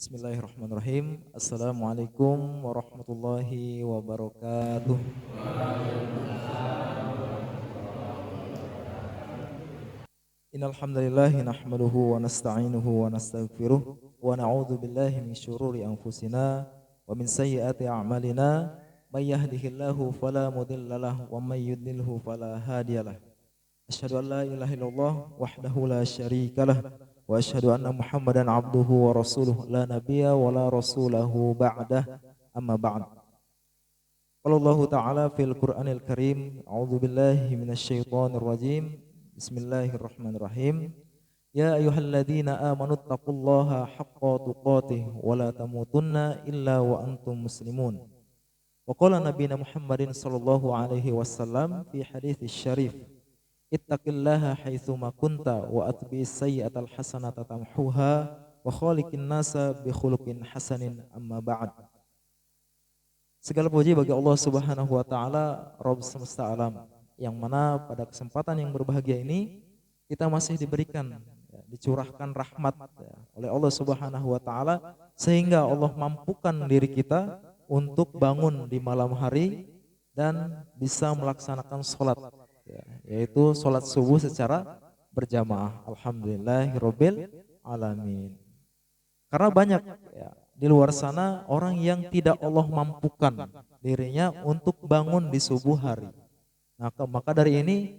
Bismillahirrahmanirrahim. Assalamualaikum warahmatullahi wabarakatuh. Innal hamdalillah nahmaduhu wa nasta'inuhu wa nastaghfiruh wa na'udzu billahi min syururi anfusina wa min sayyiati a'malina. May yahdihillahu fala mudhillalah wa may yudlilhu fala hadiyalah. Asyhadu an la ilaha illallah wahdahu la syarikalah wa asyhadu anna Muhammadan abduhu wa rasuluh la nabiyya wa la rasulahu ba'dah amma ba'd. Qala Allah Ta'ala fil Qur'anil Karim, a'udzu billahi minasy syaithanir rajim. Bismillahirrahmanirrahim. Ya ayyuhalladzina amanu taqullaha haqqa tuqatih wa la tamutunna illa wa antum muslimun. Wa qala nabiyina Muhammadin sallallahu alaihi wasallam fi hadits syarif, ittaqillaha haitsu ma kunta wa atbi'is sayyi'atal hasanata tamhuha wa khaliqin nasa bi khuluqin hasanin amma ba'd. Segala puji bagi Allah Subhanahu wa taala, Rabb semesta alam, yang mana pada kesempatan yang berbahagia ini kita masih diberikan dicurahkan rahmat oleh Allah Subhanahu wa taala sehingga Allah mampukan diri kita untuk bangun di malam hari dan bisa melaksanakan sholat, yaitu sholat subuh secara berjamaah. Alhamdulillahirabbil alamin. Karena banyak di luar sana orang yang tidak Allah mampukan dirinya untuk bangun di subuh hari. Nah, maka dari ini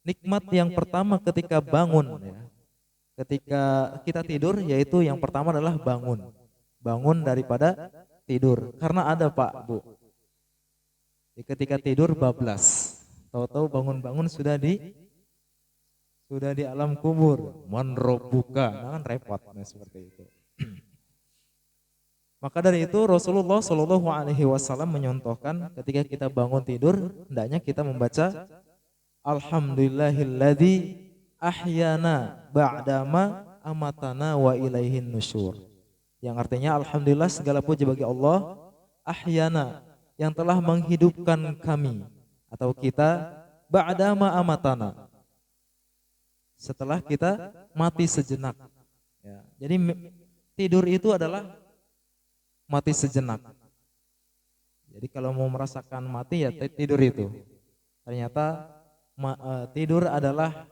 nikmat yang pertama ketika bangun, ketika kita tidur, yaitu yang pertama adalah bangun. Bangun daripada tidur. Karena ada Pak, Bu, ketika tidur bablas, tahu-tahu bangun-bangun sudah di alam kubur. Man rabbuka, nah kan repot, seperti itu. Maka dari itu Rasulullah Shallallahu Alaihi Wasallam menyontohkan ketika kita bangun tidur, hendaknya kita membaca Alhamdulillahilladzi ahyana ba'dama amatana wa ilaihin nusyur. Yang artinya alhamdulillah segala puji bagi Allah, ahyana, yang telah menghidupkan kami atau kita, ba'dama amatana, setelah kita mati sejenak. Jadi tidur itu adalah mati sejenak. Jadi kalau mau merasakan mati ya tidur itu. Ternyata tidur adalah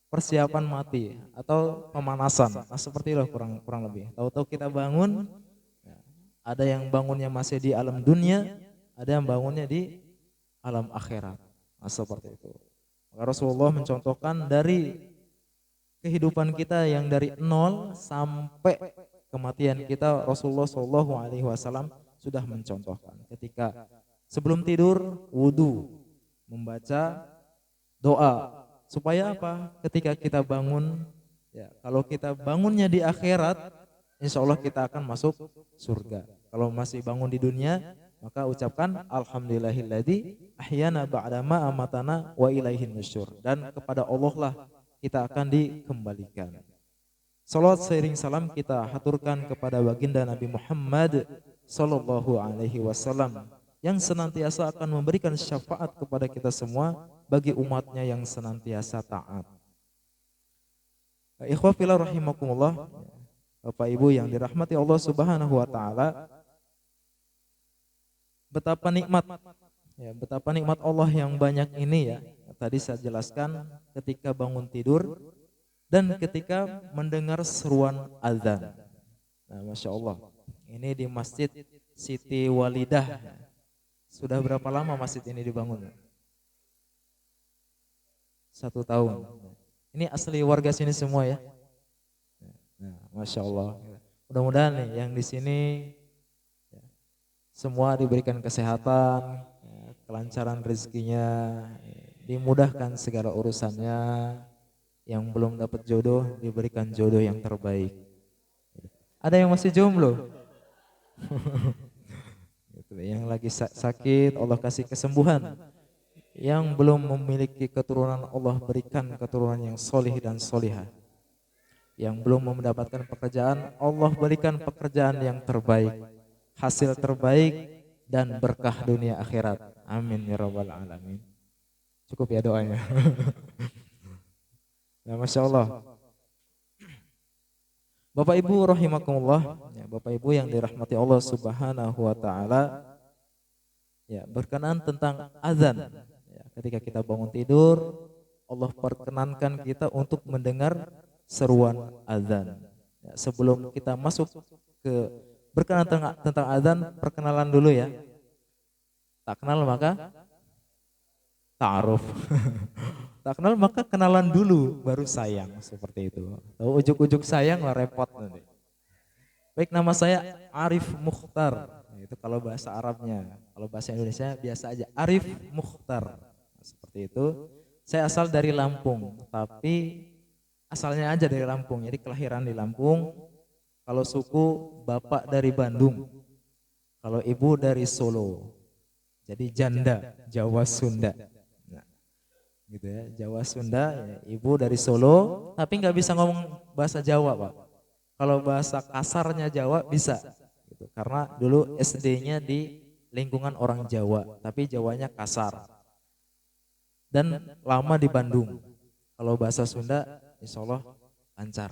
persiapan mati atau pemanasan. Nah, seperti itu kurang lebih. Tahu-tahu kita bangun, ada yang bangunnya masih di alam dunia, ada yang bangunnya di alam akhirat. Nah, seperti itu. Maka Rasulullah mencontohkan dari kehidupan kita yang dari nol sampai kematian kita. Rasulullah Shallallahu Alaihi Wasallam sudah mencontohkan ketika sebelum tidur wudu, membaca doa, supaya apa? Ketika kita bangun, kalau kita bangunnya di akhirat, insya Allah kita akan masuk surga. Kalau masih bangun di dunia, maka ucapkan Alhamdulillahilladzi ahyana ba'dama amatana wa ilaihin nusyur, dan kepada Allah lah kita akan dikembalikan. Salawat seiring salam kita haturkan kepada baginda Nabi Muhammad Sallallahu Alaihi Wasallam yang senantiasa akan memberikan syafaat kepada kita semua bagi umatnya yang senantiasa taat. Ikhwah fillah rahimakumullah, Bapak Ibu yang dirahmati Allah Subhanahu Wa Taala, betapa nikmat Allah yang banyak ini ya. Tadi saya jelaskan ketika bangun tidur dan ketika mendengar seruan azan. Nah, Masya Allah, ini di Masjid Siti Walidah. Sudah berapa lama masjid ini dibangun? 1 tahun. Ini asli warga sini semua ya. Nah, Masya Allah. Mudah-mudahan nih yang di sini semua diberikan kesehatan, kelancaran rezekinya, dimudahkan segala urusannya. Yang belum dapat jodoh diberikan jodoh yang terbaik. Ada yang masih jomblo? Yang lagi sakit Allah kasih kesembuhan. Yang belum memiliki keturunan Allah berikan keturunan yang solih dan solihah. Yang belum mendapatkan pekerjaan Allah berikan pekerjaan yang terbaik, hasil terbaik dan berkah dunia akhirat. Amin ya rabbal alamin. Cukup ya doanya. Ya, Masya Allah. Bapak Ibu rahimakumullah, ya, Bapak Ibu yang dirahmati Allah Subhanahu wa taala, ya, berkenaan tentang azan. Ya, ketika kita bangun tidur, Allah perkenankan kita untuk mendengar seruan azan. Ya, sebelum kita masuk ke berkenaan tentang azan, perkenalan dulu ya. Tak kenal maka ta'aruf. Tak kenal maka kenalan dulu baru sayang, seperti itu. Tahu ujuk-ujuk sayang lah repot nanti. Baik, nama saya Arif Mukhtar. Nah, itu kalau bahasa Arabnya. Kalau bahasa Indonesia biasa aja Arif Mukhtar. Nah, seperti itu. Saya asal dari Lampung, tapi asalnya aja dari Lampung. Jadi kelahiran di Lampung. Kalau suku bapak dari Bandung. Kalau ibu dari Solo. Jadi janda Jawa Sunda. Nah, gitu ya, Jawa Sunda, ya, ibu dari Solo, tapi nggak bisa ngomong bahasa Jawa, Pak. Kalau bahasa kasarnya Jawa bisa, gitu. Karena dulu SD-nya di lingkungan orang Jawa, tapi Jawanya kasar. Dan lama di Bandung. Kalau bahasa Sunda, insya Allah lancar.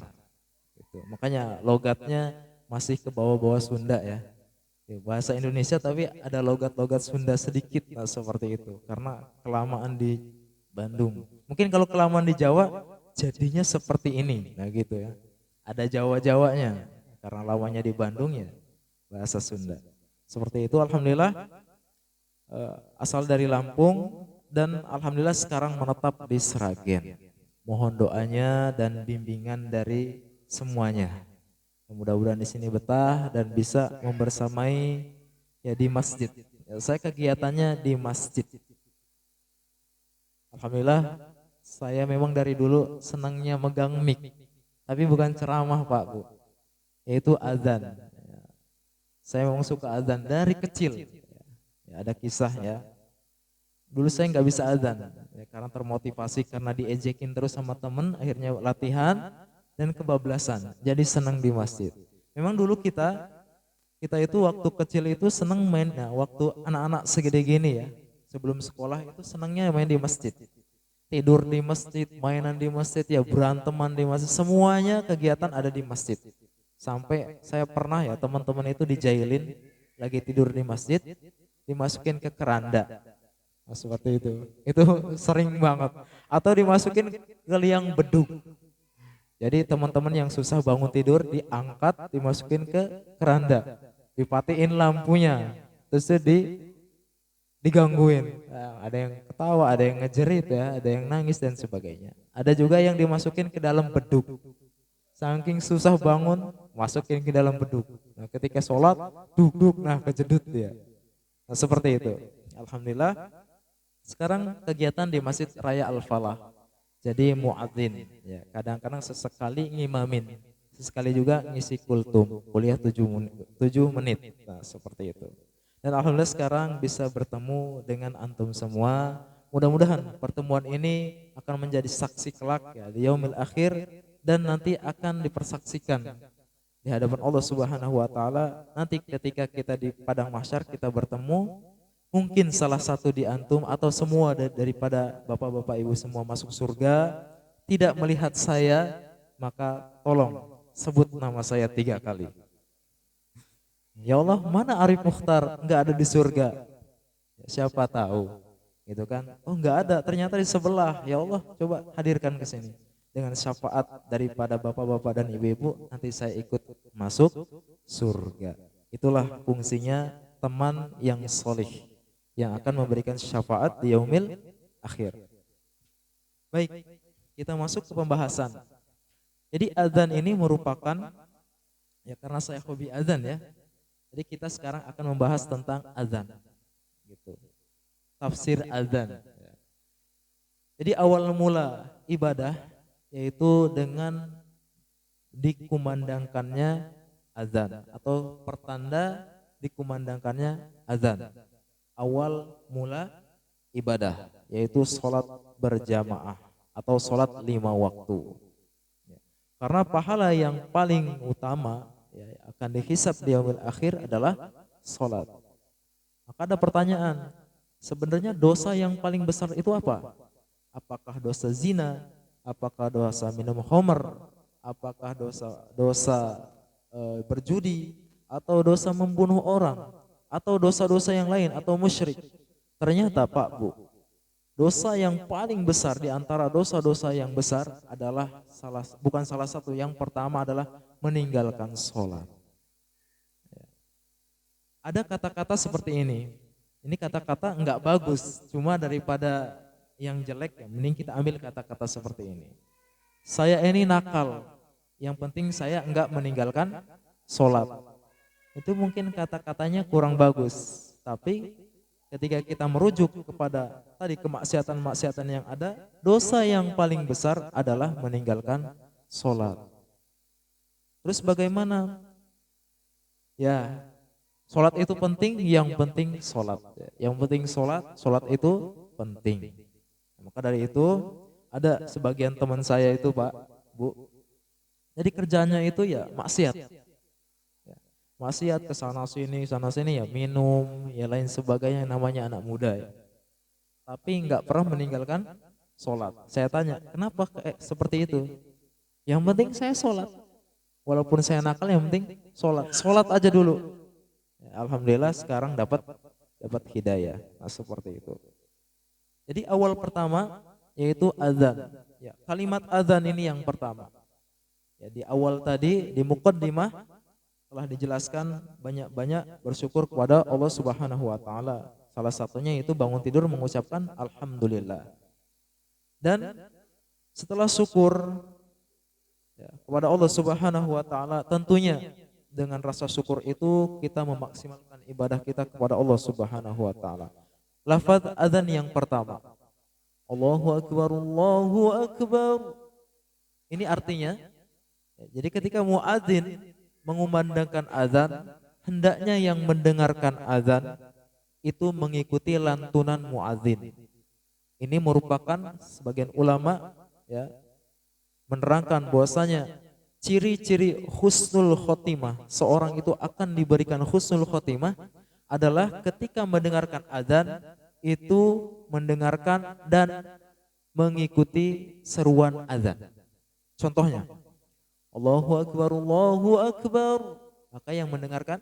Gitu. Makanya logatnya masih ke bawah-bawah Sunda ya. Ya, bahasa Indonesia tapi ada logat-logat Sunda sedikit, nah, seperti itu. Karena kelamaan di Bandung. Mungkin kalau kelamaan di Jawa jadinya seperti ini, nah gitu ya. Ada Jawa-Jawanya karena lamanya di Bandung ya bahasa Sunda. Seperti itu, alhamdulillah, asal dari Lampung dan alhamdulillah sekarang menetap di Sragen. Mohon doanya dan bimbingan dari semuanya. Mudah-mudahan di sini betah dan bisa membersamai ya di masjid. Ya, saya kegiatannya di masjid. Alhamdulillah, saya memang dari dulu senangnya megang mic, tapi bukan ceramah Pak Bu, yaitu azan. Saya memang suka azan dari kecil. Ya, ada kisah ya. Dulu saya nggak bisa azan, ya, karena termotivasi karena diejekin terus sama temen, akhirnya latihan dan kebablasan. Jadi senang di masjid. Memang dulu kita itu waktu kecil itu senang main. Nah, waktu anak-anak segede gini ya, sebelum sekolah itu senangnya main di masjid. Tidur di masjid, mainan di masjid, ya beranteman di masjid, semuanya kegiatan ada di masjid. Sampai saya pernah ya teman-teman itu dijailin lagi tidur di masjid, dimasukin ke keranda. Nah, seperti itu. Itu sering banget. Atau dimasukin ke liang beduk. Jadi teman-teman yang susah bangun tidur diangkat, dimasukin ke keranda, dipatiin lampunya, terus digangguin. Nah, ada yang ketawa, ada yang ngejerit ya, ada yang nangis dan sebagainya. Ada juga yang dimasukin ke dalam beduk. Saking susah bangun, masukin ke dalam beduk. Nah, ketika sholat, duduk, nah kejedut dia. Nah, seperti itu. Alhamdulillah. Sekarang kegiatan di Masjid Raya Al-Falah. Jadi muadzin. Ya, kadang-kadang sesekali ngimamin. Sesekali juga ngisi kultum, kuliah 7 menit. Nah, seperti itu. Dan alhamdulillah sekarang bisa bertemu dengan antum semua. Mudah-mudahan pertemuan ini akan menjadi saksi kelak ya di yaumil akhir dan nanti akan dipersaksikan di hadapan Allah Subhanahu wa taala. Nanti ketika kita di padang mahsyar kita bertemu, mungkin salah satu di antum atau semua daripada bapak-bapak ibu semua masuk surga tidak melihat saya, maka tolong sebut nama saya 3 kali. Ya Allah, mana Arif Mukhtar? Enggak ada di surga. Ya, siapa tahu, gitu kan? Oh, enggak ada, ternyata di sebelah. Ya Allah, coba hadirkan ke sini. Dengan syafaat daripada bapak-bapak dan ibu-ibu, nanti saya ikut masuk surga. Itulah fungsinya teman yang solih, yang akan memberikan syafaat di yaumil akhir. Baik, kita masuk ke pembahasan. Jadi azan ini merupakan, ya karena saya hobi azan ya, jadi kita sekarang akan membahas tentang azan, gitu. Tafsir azan. Jadi awal mula ibadah yaitu dengan dikumandangkannya azan atau pertanda dikumandangkannya azan. Awal mula ibadah yaitu sholat berjamaah atau sholat 5 waktu. Karena pahala yang paling utama ya, akan dihisab di yaumil akhir adalah sholat. Maka ada pertanyaan, sebenarnya dosa yang paling besar itu apa? Apakah dosa zina? Apakah dosa minum khamr? apakah dosa berjudi, atau dosa membunuh orang, atau dosa-dosa yang lain, atau musyrik. Ternyata Pak Bu, dosa yang paling besar di antara dosa-dosa yang besar adalah bukan salah satu, yang pertama adalah meninggalkan sholat. Ada kata-kata seperti ini. Ini kata-kata enggak bagus, cuma daripada yang jelek ya, mending kita ambil kata-kata seperti ini. Saya ini nakal, yang penting saya enggak meninggalkan sholat. Itu mungkin kata-katanya kurang bagus, tapi ketika kita merujuk kepada tadi kemaksiatan-maksiatan yang ada, dosa yang paling besar adalah meninggalkan sholat. Terus bagaimana? Ya, sholat itu penting, yang penting sholat. Yang penting sholat, sholat itu penting. Maka dari itu, ada sebagian teman saya itu Pak, Bu, jadi kerjanya itu ya maksiat. Maksiat ke sana sini ya minum, ya lain sebagainya, namanya anak muda ya. Tapi nggak pernah meninggalkan sholat. Saya tanya, kenapa seperti itu? Yang penting saya sholat. Walaupun saya nakal, yang penting sholat. Sholat aja dulu. Ya, alhamdulillah sekarang dapat hidayah. Nah, seperti itu. Jadi awal pertama yaitu azan. Ya, kalimat azan ini yang pertama. Ya, di awal tadi di muqaddimah telah dijelaskan banyak-banyak bersyukur kepada Allah Subhanahu wa taala. Salah satunya itu bangun tidur mengucapkan alhamdulillah. Dan setelah syukur ya, kepada Allah Subhanahu wa taala, tentunya dengan rasa syukur itu kita memaksimalkan ibadah kita kepada Allah Subhanahu wa taala. Lafaz azan yang pertama, Allahu akbar, Allahu akbar. Ini artinya jadi ketika muadzin mengumandangkan azan, hendaknya yang mendengarkan azan itu mengikuti lantunan muadzin. Ini merupakan sebagian ulama ya menerangkan bahwasanya ciri-ciri husnul khotimah, seorang itu akan diberikan husnul khotimah adalah ketika mendengarkan azan itu mendengarkan dan mengikuti seruan azan. Contohnya, Allahu akbar, Allahu akbar. Maka yang mendengarkan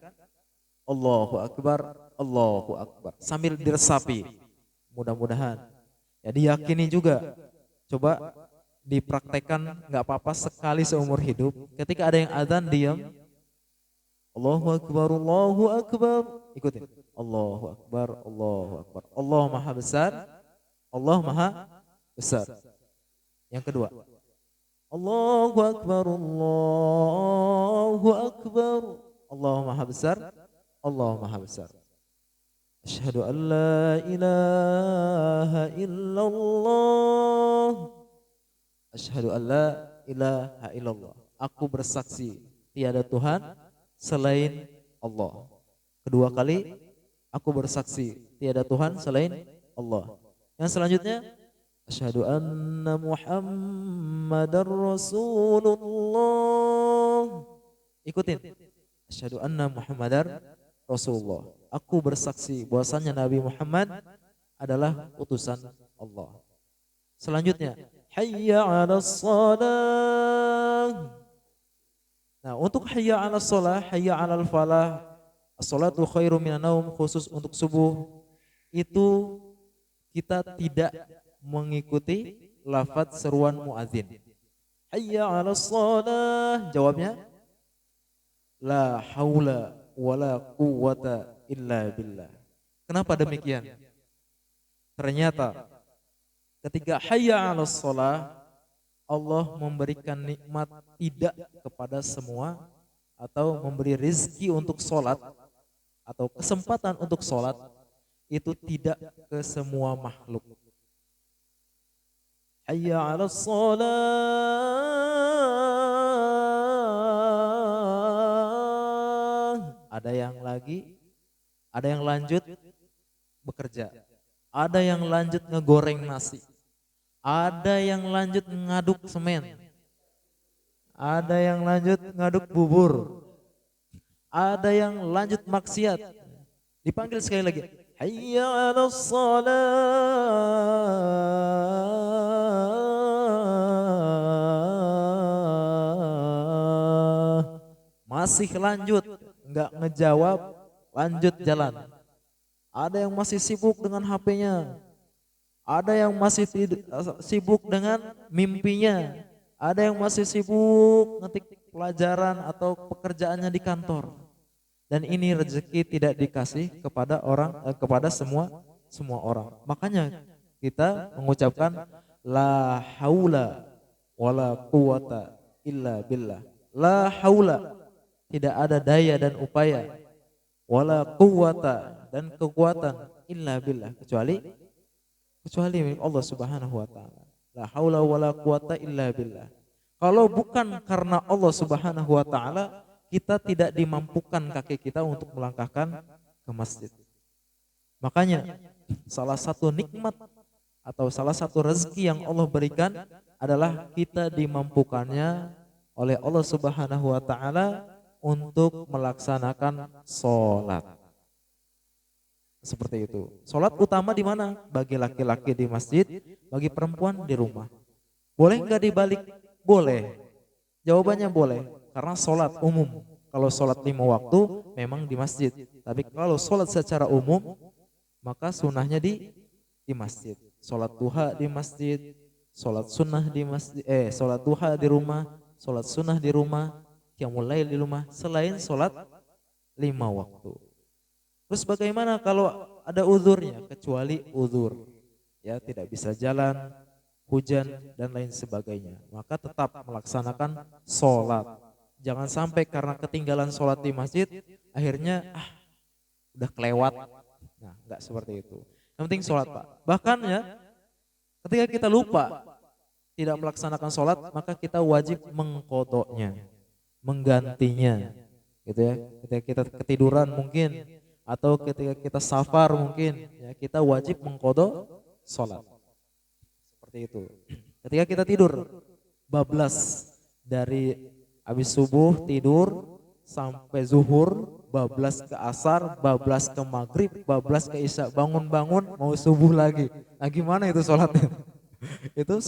Allahu akbar, Allahu akbar sambil diresapi. Mudah-mudahan ya diyakini juga. Coba dipraktekkan, nggak apa-apa sekali seumur hidup. Ketika ada yang azan diam. Allahu akbar, Allahu akbar. Ikutin. Allahu akbar, Allahu akbar. Allah Maha besar. Allah Maha besar. Yang kedua, Allahu akbar, Allahu akbar. Allah Maha besar, Allah Maha besar. Asyhadu an la ilaha illallah. Asyhadu an la ilaha illallah. Aku bersaksi tiada Tuhan selain Allah. Kedua kali, aku bersaksi tiada Tuhan selain Allah. Yang selanjutnya, asyhadu anna Muhammadar Rasulullah. Ikutin. Asyhadu anna Muhammadar Rasulullah. Aku bersaksi bahwasanya Nabi Muhammad adalah utusan Allah. Selanjutnya, hayya 'alas shalah. Nah, untuk hayya 'alas shalah, hayya 'alal falah, as-shalatu khairum minan naum, khusus untuk subuh itu kita tidak mengikuti lafaz seruan muadzin. Hayya 'alas shalah, jawabnya la haula wala quwwata illa billah. Kenapa demikian? Ternyata ketika hayya 'alas shalah, Allah memberikan nikmat tidak kepada semua, atau memberi rizki untuk sholat atau kesempatan untuk sholat itu tidak ke semua makhluk. Hayya 'alas shalah. Ada yang lanjut bekerja. Ada yang lanjut ngegoreng nasi. Ada yang lanjut ngaduk semen. Ada yang lanjut ngaduk bubur. Ada yang lanjut maksiat. Dipanggil sekali lagi. Hayya 'alas shalah. masih lanjut, nggak ngejawab, lanjut jalan. Ada yang masih sibuk dengan HP-nya, ada yang masih sibuk dengan mimpinya, ada yang masih sibuk ngetik pelajaran atau pekerjaannya di kantor. Dan ini rezeki tidak dikasih kepada kepada semua orang. Makanya kita mengucapkan la haula wala quwata illa billah. La haula, tidak ada daya dan upaya, wala quwata, dan kekuatan, illa billah, kecuali milik Allah Subhanahu wa taala. La haula wala quwata illa billah. Kalau bukan karena Allah Subhanahu wa taala, kita tidak dimampukan kaki kita untuk melangkahkan ke masjid. Makanya salah satu nikmat atau salah satu rezeki yang Allah berikan adalah kita dimampukannya oleh Allah Subhanahu wa taala untuk melaksanakan sholat. Seperti itu. Sholat utama di mana? Bagi laki-laki di masjid, bagi perempuan di rumah. Boleh nggak dibalik? Boleh. Jawabannya boleh, karena sholat umum. Kalau sholat 5 waktu memang di masjid. Tapi kalau sholat secara umum, maka sunnahnya di masjid. Sholat duha di masjid, sholat sunnah di masjid, sholat duha di rumah, sholat sunnah di rumah, qiyamul lail di rumah, selain sholat 5 waktu. Terus bagaimana kalau ada uzurnya? Kecuali uzur, ya tidak bisa jalan, hujan dan lain sebagainya, maka tetap melaksanakan sholat. Jangan sampai karena ketinggalan sholat di masjid, akhirnya udah kelewat. Nah, enggak seperti itu. Yang penting sholat, Pak. Bahkan ya, ketika kita lupa tidak melaksanakan sholat, maka kita wajib mengqodoknya, menggantinya, gitu ya. Ketika kita ketiduran mungkin, atau ketika kita safar mungkin, ya, kita wajib mengqodok sholat. Seperti itu. Ketika kita tidur, bablas dari habis subuh tidur sampai zuhur, bablas ke asar, bablas ke maghrib, bablas ke isya, bangun-bangun mau subuh lagi. Nah, gimana itu sholatnya? Itu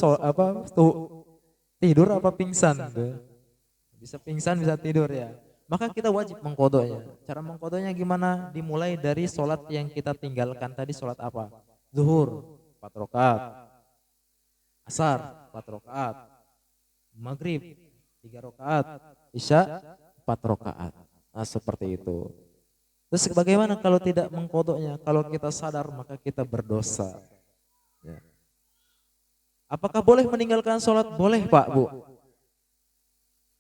tidur apa pingsan? Bisa pingsan, bisa tidur ya. Maka kita wajib mengqodoknya. Cara mengqodoknya gimana? Dimulai dari sholat yang kita tinggalkan tadi. Sholat apa? Zuhur 4 rakaat, asar 4 rakaat, maghrib 3 rakaat, isya 4 rakaat. Nah, seperti itu. Terus bagaimana kalau tidak mengqodoknya? Kalau kita sadar maka kita berdosa. Ya. Apakah boleh meninggalkan sholat? Boleh, Pak, Bu.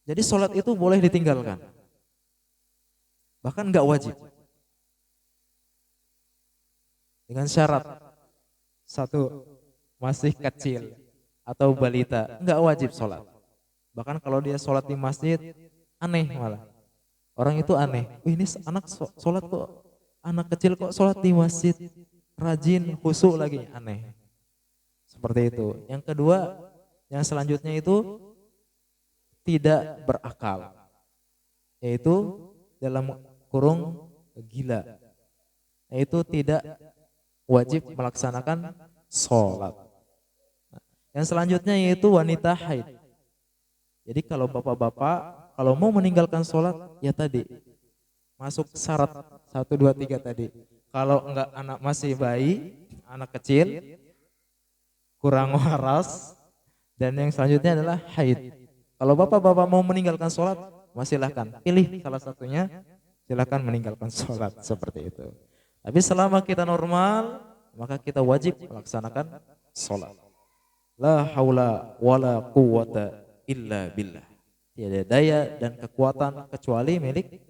Jadi sholat itu boleh ditinggalkan, bahkan nggak wajib. Dengan syarat, satu, masih kecil atau balita, nggak wajib sholat. Bahkan kalau dia sholat di masjid, aneh malah. Orang itu aneh, ini anak sholat kok, anak kecil kok sholat di masjid, rajin, khusyuk lagi, aneh. Seperti itu. Yang kedua, yang selanjutnya itu tidak berakal, yaitu dalam kurung gila, yaitu tidak wajib melaksanakan sholat. Yang selanjutnya yaitu wanita haid. Jadi kalau bapak-bapak kalau mau meninggalkan sholat, ya tadi masuk syarat 1, 2, 3 tadi. Kalau enggak anak masih bayi, anak kecil, kurang waras, dan yang selanjutnya adalah haid. Kalau bapak-bapak mau meninggalkan sholat, silahkan pilih salah satunya, silahkan meninggalkan sholat, seperti itu. Tapi selama kita normal, maka kita wajib melaksanakan sholat. La haula wala quwata illa billah. Tiada daya dan kekuatan kecuali milik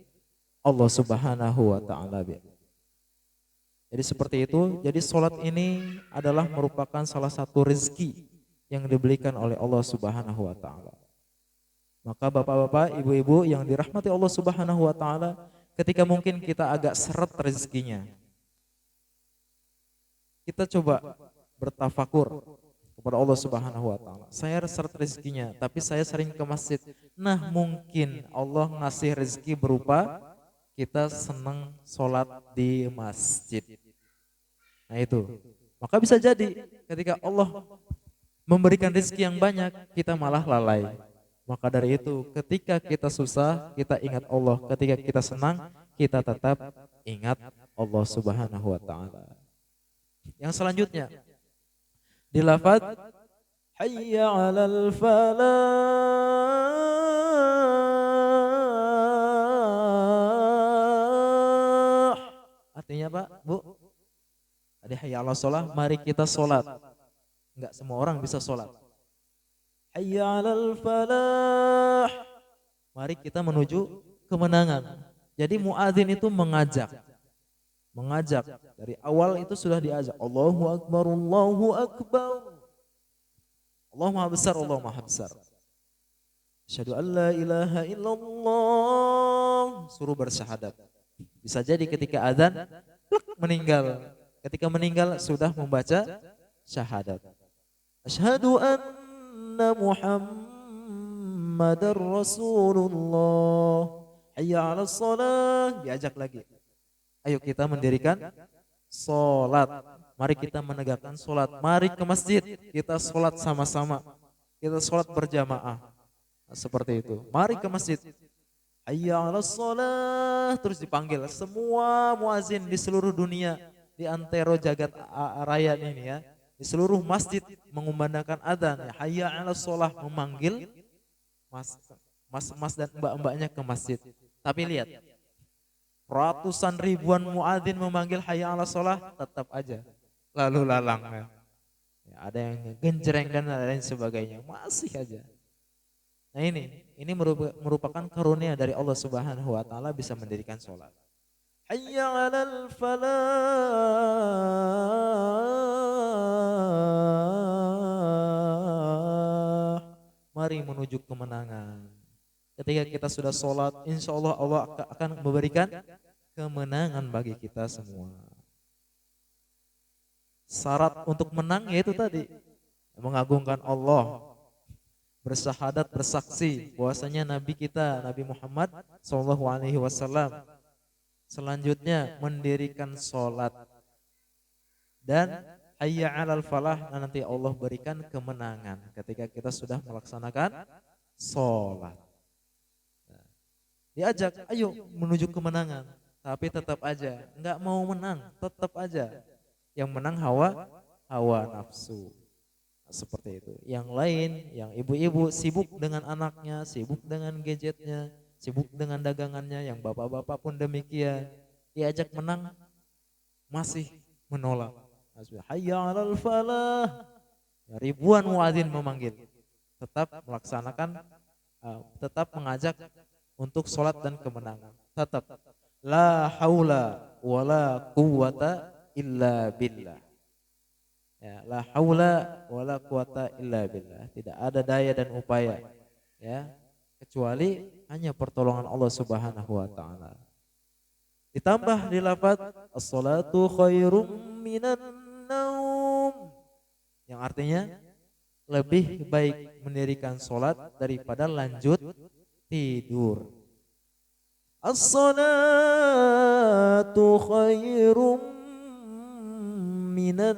Allah Subhanahu wa taala. Jadi seperti itu. Jadi sholat ini adalah merupakan salah satu rezeki yang diberikan oleh Allah Subhanahu wa taala. Maka bapak-bapak, ibu-ibu yang dirahmati Allah Subhanahu wa taala, ketika mungkin kita agak seret rezekinya, kita coba bertafakur kepada Allah Subhanahu wa taala. Saya seret rezekinya, tapi saya sering ke masjid. Nah, mungkin Allah ngasih rezeki berupa kita senang sholat di masjid. Nah, itu. Maka bisa jadi ketika Allah memberikan rezeki yang banyak, kita malah lalai. Maka dari itu ketika kita susah kita ingat Allah, ketika kita senang kita tetap ingat Allah Subhanahu wa taala. Yang selanjutnya di lafaz hayya 'alal falah. Artinya Pak, Bu, ada hayya 'alas shalah, mari kita salat. Enggak semua orang bisa salat. Hayya 'alal falah. Mari kita menuju kemenangan. Jadi muadzin itu mengajak. Mengajak dari awal itu sudah diajak. Allahu akbar, Allahu akbar. Allah Maha besar, Allah Maha besar. Asyhadu an la ilaha illallah. Suruh bersyahadat. Bisa jadi ketika azan meninggal. Ketika meninggal sudah membaca syahadat. Asyhadu anna Muhammadar Rasulullah. Hayya 'alas shalah. Diajak lagi. Ayo kita mendirikan salat. Mari kita menegakkan salat. Mari ke masjid. Kita salat sama-sama. Kita salat berjamaah. Seperti itu. Mari ke masjid. Hayya 'alas shalah. Terus dipanggil semua muazin di seluruh dunia, di antero jagat raya ini ya. Di seluruh masjid mengumandangkan adzan. Hayya 'alas shalah, memanggil mas dan mbak-mbaknya ke masjid. Tapi lihat, ratusan ribuan muadzin memanggil hayya 'alas shalah tetap aja lalu lalang ya. Ada yang genjreng dan lain sebagainya, masih aja. Nah ini merupakan karunia dari Allah Subhanahu wa taala bisa mendirikan salat. Hayya 'alal falah. Mari menuju kemenangan. Ketika kita sudah salat, insya Allah Allah akan memberikan kemenangan bagi kita semua. Syarat untuk menang yaitu tadi mengagungkan Allah, bersyahadat, bersaksi bahwasanya Nabi kita Nabi Muhammad SAW. Selanjutnya mendirikan sholat dan hayya 'alal falah. Nanti Allah berikan kemenangan ketika kita sudah melaksanakan sholat. Diajak, ayo menuju kemenangan, tapi tetap aja nggak mau menang, tetap aja yang menang hawa nafsu. Seperti itu. Yang lain, yang ibu-ibu sibuk dengan anaknya, sibuk dengan gadgetnya, sibuk dengan dagangannya, yang bapak-bapak pun demikian. Diajak menang masih menolak. Hayya 'alal falah. Ribuan muadzin memanggil, tetap melaksanakan, tetap mengajak untuk sholat dan kemenangan. Tetap la haula wala quwata illa billah. Ya, la haula wala quwata illa billah. Tidak ada daya dan upaya ya kecuali hanya pertolongan Allah Subhanahu wa taala. Ditambah di lafaz as-salatu khairum minan naum, yang artinya lebih baik mendirikan salat daripada lanjut tidur. As-salatu khairum minan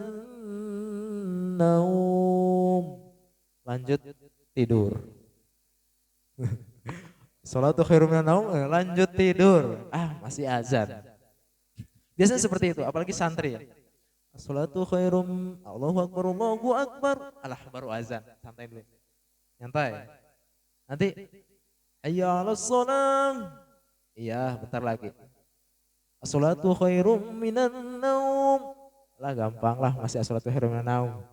naum. Lanjut tidur. Salatu khairum minan naum, lanjut tidur. Masih azan. Biasanya seperti itu, apalagi santri ya. Salatu khairum, Allahu akbar, Allahu akbar. Alah, baru azan. Santai dulu. Nyantai. Nanti hayya 'alas shalah. Iya, bentar lagi. As-salatu khairum minan naum. Lah gampang lah, masih as-salatu khairum minan naum.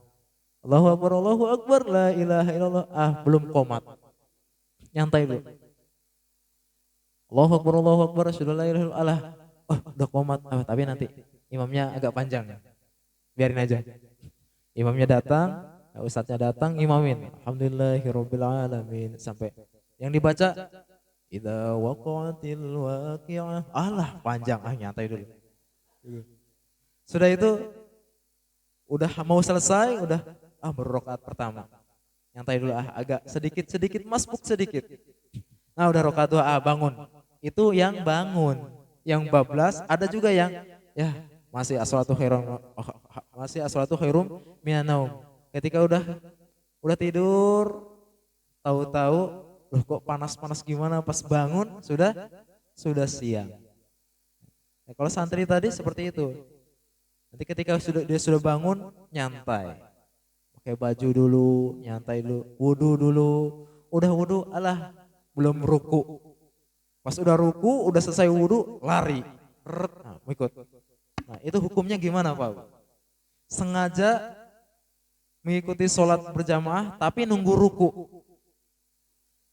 Allahu akbar, la ilaha illallah. Belum qomat. Nyantai dulu. Allahu akbar, asyhadu an la ilaha illallah. Udah qomat, tapi nanti imamnya agak panjang. Biarin aja. Imamnya datang, ustadznya datang, imamin. Alhamdulillahirabbil alamin sampai yang dibaca idza waqa'atil waqi'ah. Panjang, nyantai dulu. Sudah itu udah mau selesai, udah baru rakaat pertama. Nyantai dulu, agak sedikit masbuk sedikit. Nah, udah rakaat 2, bangun. Itu yang bangun. Yang bablas, ada juga yang masih as-salatu khairum minan naum. Ketika udah tidur, tahu-tahu Loh kok panas-panas gimana, pas bangun sudah siang. Nah, kalau santri tadi seperti itu. Nanti ketika dia sudah bangun, nyantai. Pakai baju dulu, nyantai dulu, wudu dulu. Udah wudu, alah belum ruku. Pas udah ruku, udah selesai wudu, lari. Nah, ikut. Nah, itu hukumnya gimana Pak? Sengaja mengikuti sholat berjamaah tapi nunggu ruku,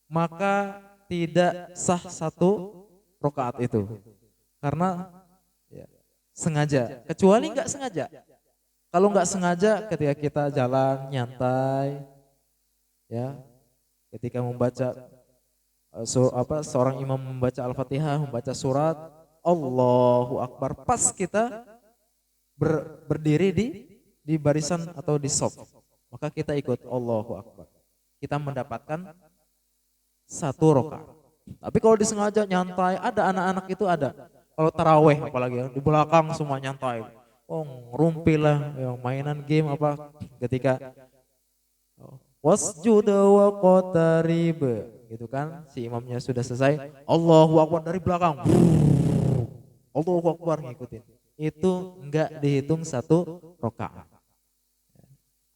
maka tidak sah satu rakaat itu. Karena ya, sengaja, kecuali nggak sengaja. Kalau nggak sengaja ketika kita jalan nyantai, ya, ketika membaca seorang imam membaca Al-Fatihah, membaca surat Allahu Akbar, pas kita berdiri di barisan atau di shaf, maka kita ikut Allahu Akbar. Kita mendapatkan satu rakaat. Tapi kalau disengaja nyantai, ada anak-anak itu ada. Kalau taraweh apalagi ya, di belakang semua nyantai. Oh, ngerumpi lah, yang mainan game apa ketika wasjud wa qatarib gitu kan, si imamnya sudah selesai, Allahu Akbar dari belakang. Allahu Akbar ngikutin. Itu enggak dihitung satu rakaat.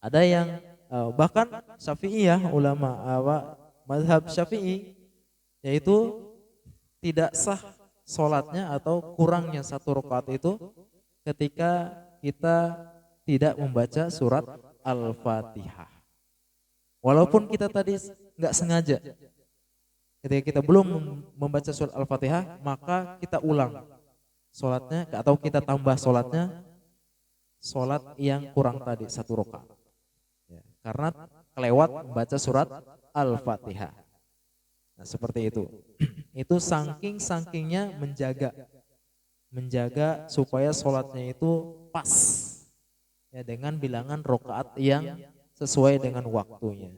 Ada yang bahkan Syafi'iyah, ulama mazhab Syafi'i, yaitu tidak sah sholatnya atau kurangnya satu rakaat itu ketika kita tidak membaca surat Al-Fatihah. Walaupun kita tadi nggak sengaja, ketika kita belum membaca surat Al-Fatihah, maka kita ulang sholatnya atau kita tambah sholatnya, sholat yang kurang tadi satu rakaat. Ya, karena kelewat membaca surat Al-Fatihah. Nah, seperti itu. Itu saking-sakingnya menjaga supaya sholatnya itu pas, ya, dengan bilangan rakaat yang sesuai dengan waktunya.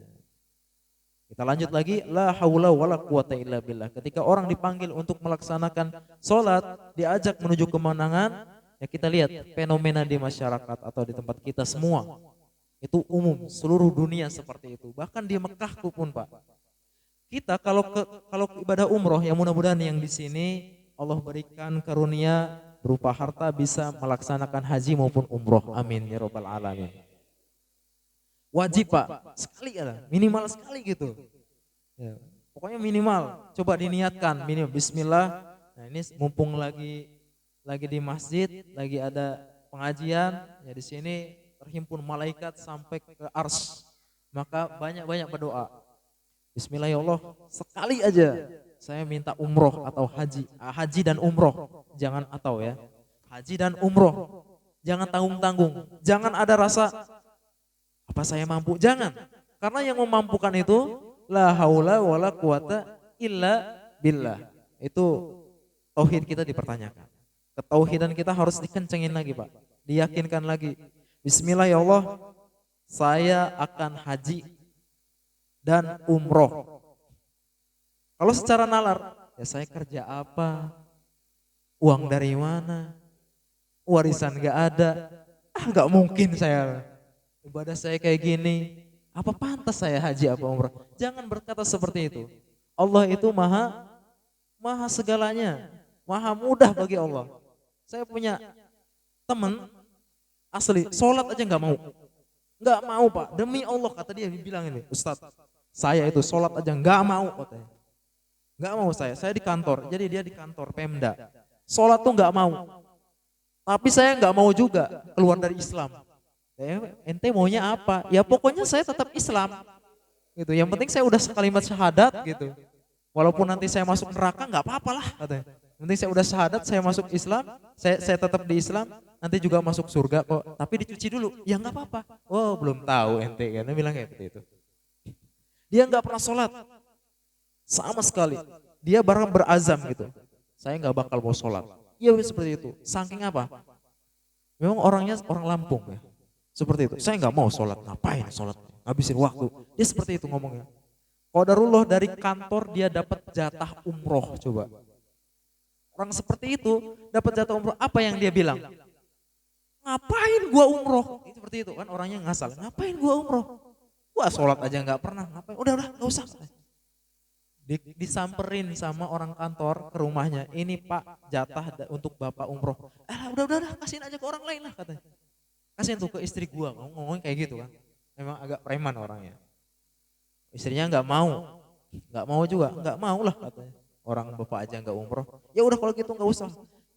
Kita lanjut lagi, la haula wala quwata illa billah. Ketika orang dipanggil untuk melaksanakan sholat, diajak menuju kemenangan, ya kita lihat fenomena di masyarakat atau di tempat kita semua. Itu umum, seluruh dunia seperti itu. Bahkan di Mekah pun Pak. Kita kalau ibadah umroh, yang mudah-mudahan yang di sini Allah berikan karunia berupa harta bisa melaksanakan haji maupun umroh. Amin ya rabbal alamin. Wajib Pak, sekali ya, minimal sekali gitu. Ya, pokoknya minimal, coba diniatkan minimal bismillah. Nah, ini mumpung lagi di masjid, lagi ada pengajian, ya di sini terhimpun malaikat sampai ke ars. Maka banyak-banyak berdoa. Bismillah ya Allah, sekali aja saya minta umroh atau haji. Haji dan umroh, jangan atau ya. Haji dan umroh, jangan tanggung-tanggung. Jangan ada rasa, apa saya mampu? Jangan. Karena yang memampukan itu, la haula wala quwata illa billah. Itu tauhid kita dipertanyakan. Ketauhidan kita harus dikencengin lagi Pak. Diyakinkan lagi. Bismillah ya Allah, saya akan haji dan umroh. Kalau secara nalar, ya saya kerja apa, uang dari mana, warisan gak ada, gak mungkin saya, ibadah saya kayak gini, apa pantas saya haji apa umroh? Jangan berkata seperti itu. Allah itu maha segalanya, maha mudah bagi Allah. Saya punya teman asli, sholat aja gak mau Pak, demi Allah kata dia, bilang ini, Ustadz, saya itu sholat aja nggak mau katanya. Nggak mau saya di kantor, jadi dia di kantor Pemda. Sholat tuh nggak mau. Tapi saya nggak mau juga keluar dari Islam. Ente maunya apa? Ya pokoknya saya tetap Islam. Gitu. Yang penting saya udah sekalimat syahadat gitu. Walaupun nanti saya masuk neraka nggak apa-apa lah katanya. Yang penting saya udah syahadat, saya masuk Islam, saya tetap di Islam, nanti juga masuk surga kok. Tapi dicuci dulu, ya nggak apa-apa. Oh belum tahu ente kan, dia bilang kayak itu. Dia nggak pernah sholat sama sekali. Dia barang berazam gitu. Saya nggak bakal mau sholat. Iya seperti itu. Saking apa? Memang orangnya orang Lampung ya. Seperti itu. Saya nggak mau sholat. Ngapain sholat? Ngabisin waktu. Dia seperti itu ngomongnya. Qadarullah dari kantor dia dapat jatah umroh coba. Orang seperti itu dapat jatah umroh. Apa yang dia bilang? Ngapain gua umroh? Seperti itu kan orangnya ngasal. Ngapain gua umroh? Wah sholat aja nggak pernah, ngapain? Udah nggak usah. Disamperin sama orang kantor ke rumahnya, ini Pak jatah untuk Bapak umroh. Udah, kasihin aja ke orang lain lah katanya. Kasihin tuh ke istri gua, ngomong kayak gitu kan. Memang agak preman orangnya. Istrinya nggak mau juga, nggak mau lah katanya. Orang bapak aja nggak umroh. Ya udah kalau gitu nggak usah.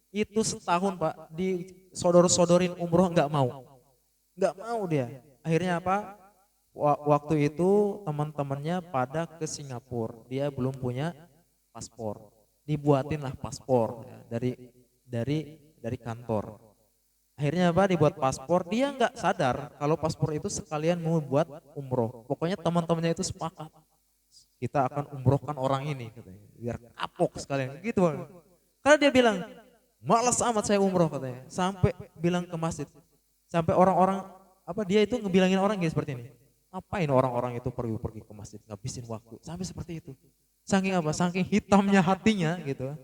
Itu setahun Pak, disodor-sodorin umroh nggak mau dia. Akhirnya apa? Waktu itu teman-temannya pada ke Singapura, dia belum punya paspor. Dibuatin lah paspor ya, dari kantor. Akhirnya apa? Dibuat paspor. Dia nggak sadar kalau paspor itu sekalian mau buat umroh. Pokoknya teman-temannya itu sepakat, kita akan umrohkan orang ini katanya, biar kapok sekalian gitu. Karena dia bilang malas amat saya umroh katanya, sampai bilang ke masjid, sampai orang-orang apa dia itu ngebilangin orang gini seperti ini, ngapain orang-orang itu pergi ke masjid ngabisin waktu sampai seperti itu, saking apa, saking hitamnya hatinya gitu.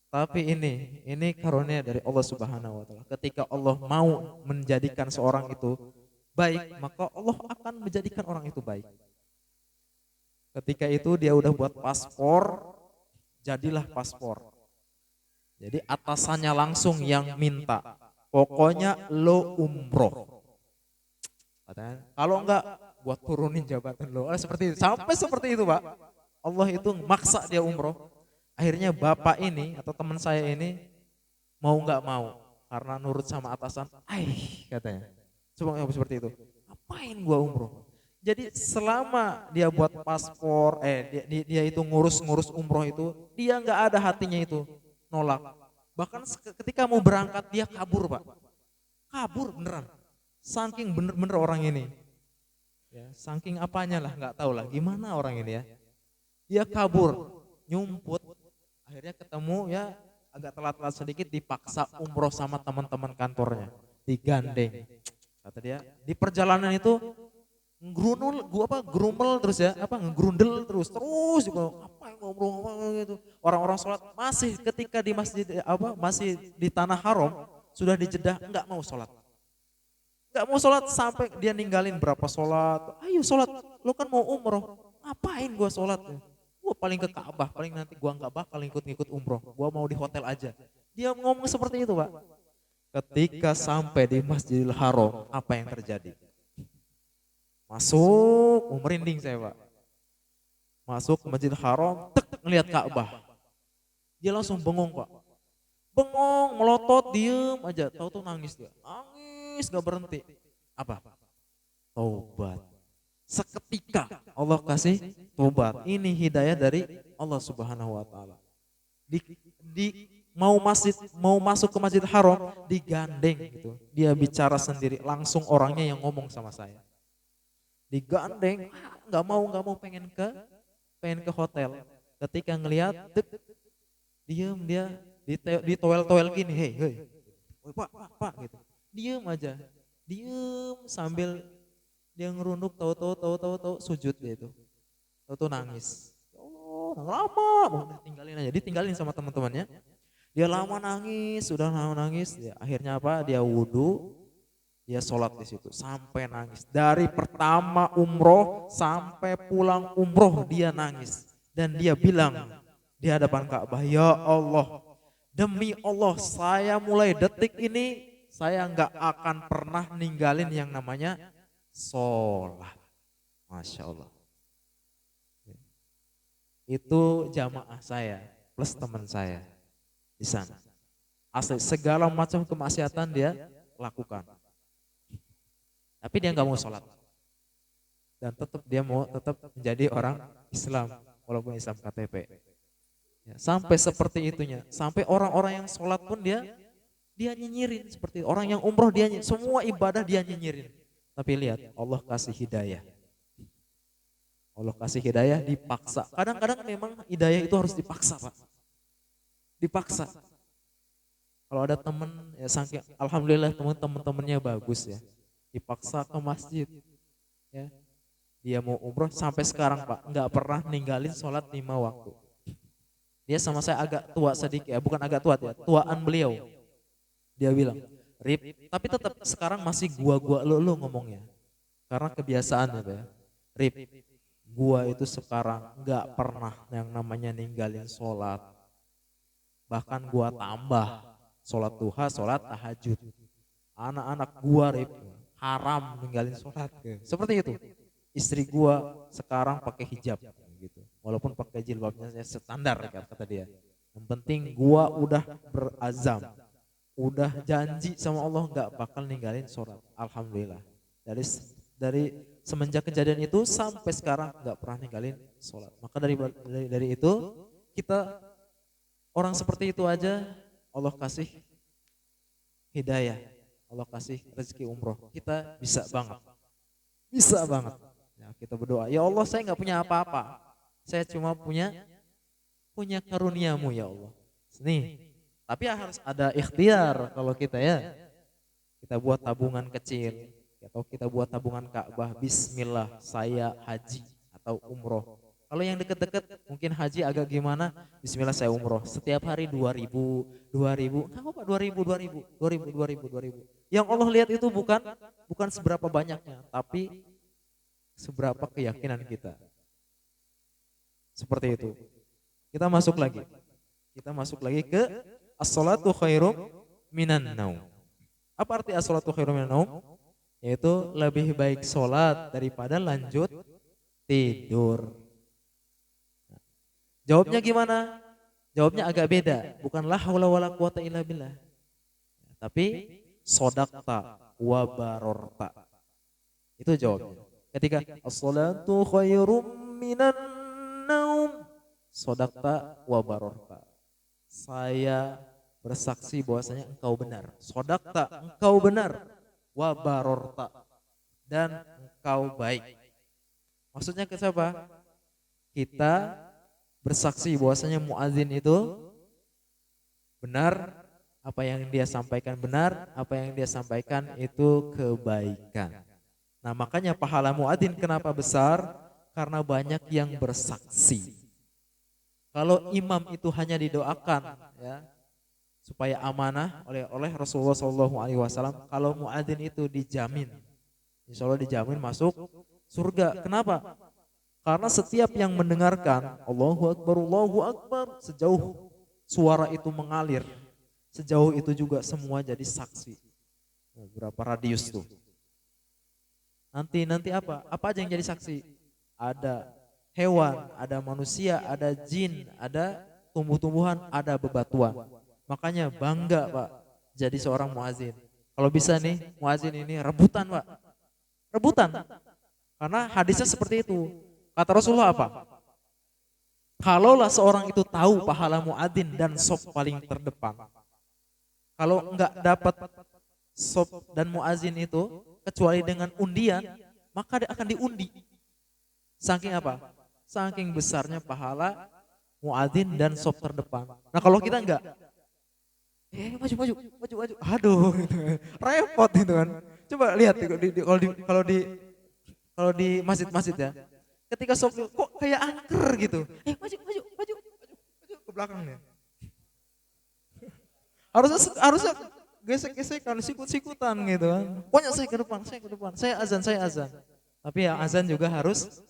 Tapi ini karunia dari Allah Subhanahu wa taala. Ketika Allah mau menjadikan seorang itu baik, maka Allah akan menjadikan orang itu baik. Ketika itu dia udah buat paspor, jadilah paspor. Jadi atasannya langsung yang minta, pokoknya lo umroh. Katanya, kalau enggak buat turunin jabatan lo. Seperti itu, sampai seperti itu Pak. Allah itu maksa dia umroh. Akhirnya bapak ini atau teman saya ini mau nggak mau karena nurut sama atasan, katanya. Coba seperti itu. Ngapain gua umroh? Jadi selama dia buat paspor, dia itu ngurus umroh itu, dia nggak ada hatinya itu nolak. Bahkan ketika mau berangkat dia kabur Pak, kabur beneran. Saking bener-bener orang ini, ya, saking apanya lah nggak tahu lah gimana orang ini ya. Dia kabur, nyumput, akhirnya ketemu ya agak telat-telat sedikit, dipaksa umroh sama teman-teman kantornya, digandeng. Kata dia di perjalanan itu grumel terus ya, ngegrundel terus juga, apa yang ngobrol gitu. Orang-orang sholat masih ketika di masjid masih di tanah haram sudah dijedah nggak mau sholat sampai dia ninggalin berapa sholat. Ayo sholat, lo kan mau umroh, ngapain gua sholat? Gua paling ke Ka'bah, paling nanti gua nggak bakal ikut umroh, gua mau di hotel aja. Dia ngomong seperti itu Pak. Ketika sampai di Masjidil Haram, apa yang terjadi? Masuk, merinding saya Pak. Masuk ke Masjidil Haram, ngelihat Ka'bah. Dia langsung bengong Pak. Bengong, melotot, diem aja. Tahu-tahu nangis dia. Nangis gak berhenti. Apa? Taubat. Seketika Allah kasih taubat. Ini hidayah dari Allah Subhanahu wa taala. Mau masuk ke Masjidil Haram, digandeng gitu. Dia bicara sendiri, langsung orangnya yang ngomong sama saya. Digandeng, nggak mau pengen ke hotel. Ketika ngelihat, diem dia di toel gini, hei, pak gitu, diem aja, diem sambil dia ngerunduk, tahu sujud dia itu, tahu nangis. Oh, lama, ditinggalin sama teman-temannya. Dia lama nangis, sudah lama nangis, ya, akhirnya apa? Dia wudhu. Dia sholat di situ sampai nangis. Dari pertama umroh sampai pulang umroh dia nangis. Dan dia bilang di hadapan Ka'bah, ya Allah, demi Allah saya mulai detik ini saya nggak akan pernah ninggalin yang namanya sholat. Masya Allah. Itu jamaah saya plus teman saya di sana. Asli segala macam kemaksiatan dia lakukan. Tapi dia nggak mau sholat dan dia mau menjadi orang Islam walaupun Islam KTP. Ya, sampai seperti itunya, sampai orang-orang yang sholat pun dia nyinyirin seperti orang yang umroh, dia semua ibadah dia nyinyirin. Tapi lihat Allah kasih hidayah. Allah kasih hidayah dipaksa. Kadang-kadang memang hidayah itu harus dipaksa Pak. Dipaksa. Kalau ada teman ya saking alhamdulillah teman-temannya bagus ya. Dipaksa ke masjid, ya. Dia mau umroh sampai sekarang Pak, nggak pernah ninggalin sholat 5 waktu. Dia sama saya agak tua sedikit, ya, bukan agak tua ya, tuaan beliau. Dia bilang, Rip, tapi tetap sekarang masih gua lo ngomongnya, karena kebiasaan ya, Rip, Gua itu sekarang nggak pernah yang namanya ninggalin sholat. Bahkan gua tambah sholat duha, sholat tahajud. Anak-anak gua Rip, haram ninggalin sholat. Seperti itu. Istri gua sekarang pakai hijab gitu. Walaupun pakai jilbabnya standar kata dia. Yang penting gua udah berazam, udah janji sama Allah nggak bakal ninggalin sholat. Alhamdulillah. Dari semenjak kejadian itu sampai sekarang nggak pernah ninggalin sholat. Maka dari itu kita orang seperti itu aja Allah kasih hidayah, Allah kasih rezeki umroh. Kita bisa banget. Ya, kita berdoa, ya Allah saya nggak punya apa-apa, saya cuma punya karuniamu ya Allah. Nih, tapi harus ada ikhtiar kalau kita ya. Kita buat tabungan kecil, atau kita buat tabungan Ka'bah, bismillah saya haji atau umroh. Kalau yang deket-deket mungkin haji agak gimana, bismillah saya umroh. Setiap hari 2000, enggak apa 2000. Yang Allah lihat itu bukan seberapa banyaknya, tapi seberapa keyakinan kita. Seperti itu. Kita masuk lagi ke as-salatu khairum minan naum. Apa arti as-salatu khairum minan naum? Yaitu lebih baik sholat daripada lanjut tidur. Jawabnya gimana? Jawabnya agak beda. Bukan la haula wala quwata illa billah. Tapi sodakta wa barorta. Itu jawabnya. Ketika as-salatu khairum minan naum, sodakta wa barorta. Saya bersaksi bahwasanya engkau benar. Sodakta, engkau benar. Wa barorta, dan engkau baik. Maksudnya ke siapa? Kita bersaksi bahwasanya muadzin itu benar, apa yang dia sampaikan benar, apa yang dia sampaikan itu kebaikan. Nah, makanya pahala muadzin kenapa besar? Karena banyak yang bersaksi. Kalau imam itu hanya didoakan ya supaya amanah oleh Rasulullah SAW, kalau muadzin itu dijamin, insya Allah dijamin masuk surga. Kenapa? Karena setiap yang mendengarkan Allahu Akbar, sejauh suara itu mengalir, sejauh itu juga semua jadi saksi. Berapa radius tuh? Nanti apa? Apa aja yang jadi saksi? Ada hewan, ada manusia, ada jin, ada tumbuh-tumbuhan, ada bebatuan. Makanya bangga Pak jadi seorang muadzin. Kalau bisa nih muadzin ini rebutan Pak. Rebutan. Karena hadisnya seperti itu. Kata Rasulullah apa? Kalaulah seorang itu tahu pahala muadzin dan sop paling terdepan. Kalau enggak dapat sop dan muadzin itu kecuali dengan undian, maka dia akan diundi. Saking apa? Saking besarnya pahala muadzin dan sop terdepan. Nah kalau kita enggak, maju. Aduh, gitu. Repot itu kan. Coba lihat kalau di masjid-masjid ya. Ketika sop kok kayak angker gitu. Maju ke belakangnya. Harusnya gesek-gesekan, sikut-sikutan gitu kan. Pokoknya saya ke depan. Saya azan. Tapi ya azan juga harus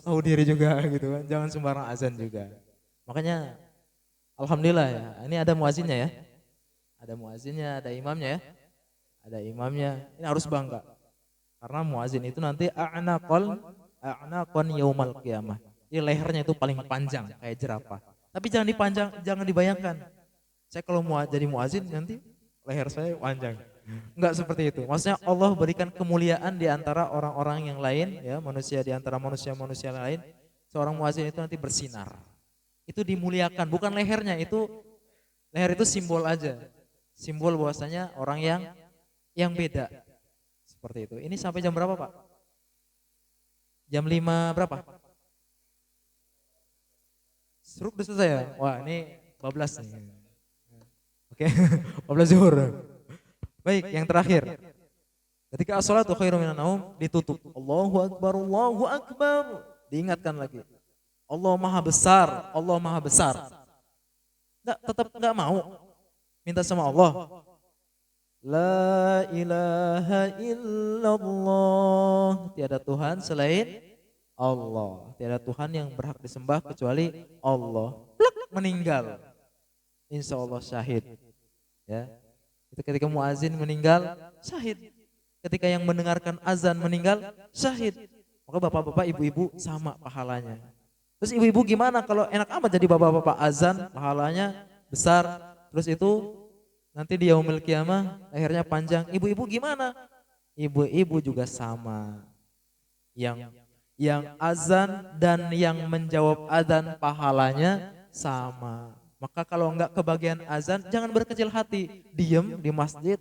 tahu diri juga gitu kan. Jangan sembarang azan juga. Makanya alhamdulillah ya, ini ada muazinnya ya. Ada muazinnya, ada imamnya ya. Ada imamnya. Ini harus bangga. Karena muazin itu nanti a'naqon yaumal qiyamah. Ini lehernya itu paling panjang kayak jerapah. Tapi jangan dibayangkan. Saya kalau mau jadi muazin nanti leher saya panjang. Enggak seperti itu. Maksudnya Allah berikan kemuliaan di antara orang-orang yang lain ya, manusia di antara manusia-manusia lain. Seorang muazin itu nanti bersinar. Itu dimuliakan, bukan lehernya, itu leher itu simbol aja. Simbol bahwasanya orang yang beda. Seperti itu. Ini sampai jam berapa Pak? Jam 5 berapa? Seruk udah selesai ya? Wah ini 12 nih. Oke, 12 zuhur. Baik, yang terakhir. Ketika as-salatu khairum minan naum ditutup. Allahu Akbar. Diingatkan lagi. Allah Maha Besar. Tetap enggak mau minta sama Allah. La ilaha illallah, tiada Tuhan selain Allah. Tiada Tuhan yang berhak disembah kecuali Allah. Plek, meninggal. Insya Allah syahid. Ya. Itu ketika muazin meninggal, syahid. Ketika yang mendengarkan azan meninggal, syahid. Maka bapak-bapak, ibu-ibu sama pahalanya. Terus ibu-ibu gimana kalau enak amat jadi bapak-bapak azan, pahalanya besar. Terus itu nanti di yaumil kiamah akhirnya panjang. Ibu-ibu gimana? Ibu-ibu juga sama. Yang azan dan yang menjawab azan pahalanya sama. Maka kalau enggak kebagian azan, jangan berkecil hati. Diem di masjid,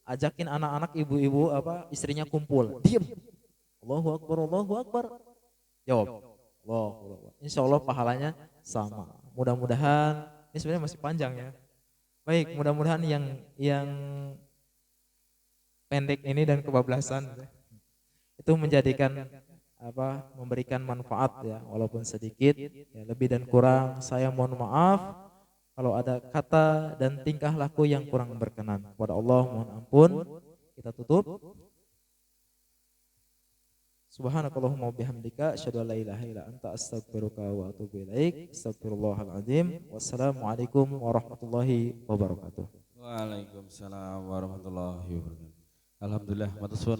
ajakin anak-anak, ibu-ibu apa istrinya kumpul. Diem. Allahu Akbar, Allahu Akbar. Jawab. Allahu Akbar. Insya Allah pahalanya sama. Mudah-mudahan ini sebenarnya masih panjang ya. Baik, mudah-mudahan yang pendek ini dan kebablasan itu menjadikan memberikan manfaat ya, walaupun sedikit ya, lebih dan kurang saya mohon maaf kalau ada kata dan tingkah laku yang kurang berkenan. Kepada Allah mohon ampun. Kita tutup. Subhanakallahumma bihamdika asyhadu an la ilaha illa anta astaghfiruka wa atubu ilaik. Astagfirullahaladzim. Wassalamualaikum warahmatullahi wabarakatuh. Waalaikumsalam warahmatullahi wabarakatuh. Alhamdulillah, matur suwun.